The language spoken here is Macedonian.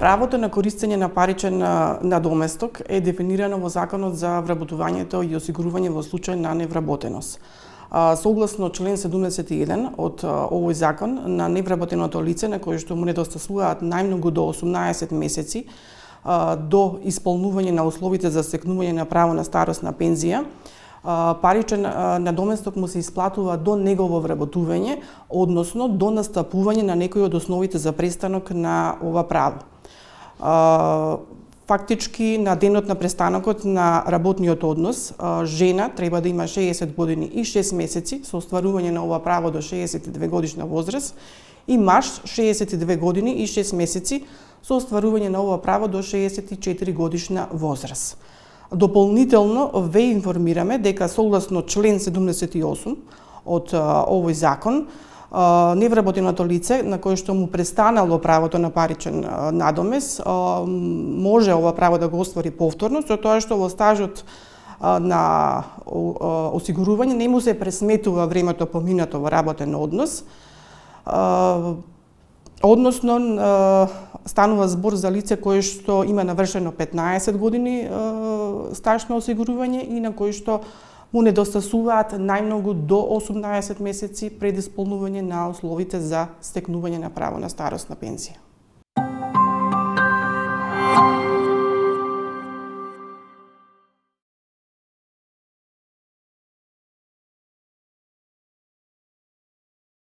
Правото на користење на паричен надоместок е дефинирано во Законот за вработувањето и осигурување во случај на невработеност. Согласно член 71 од овој закон, на невработеното лице на кое што му недостасуваат најмногу до 18 месеци до исполнување на условите за стекнување на право на старосна пензија, паричен надоместок му се исплатува до негово вработување, односно до настапување на некој од основите за престанок на ова право. Фактички, на денот на престанокот на работниот однос, жена треба да има 60 години и 6 месеци со остварување на ова право до 62 годишна возраст и маж 62 години и 6 месеци со остварување на ова право до 64 годишна возраст. Дополнително ве информираме дека согласно член 78 од овој закон, невработеното лице на кое што му престанало правото на паричен надомест може ова право да го оствари повторно, со тоа што во стажот на осигурување не му се пресметува времето поминато во работен однос, односно станува збор за лице кое што има навршено 15 години стаж на осигурување и на кој што му недостасуваат најмногу до 18 месеци пред исполнување на условите за стекнување на право на старосна пензија.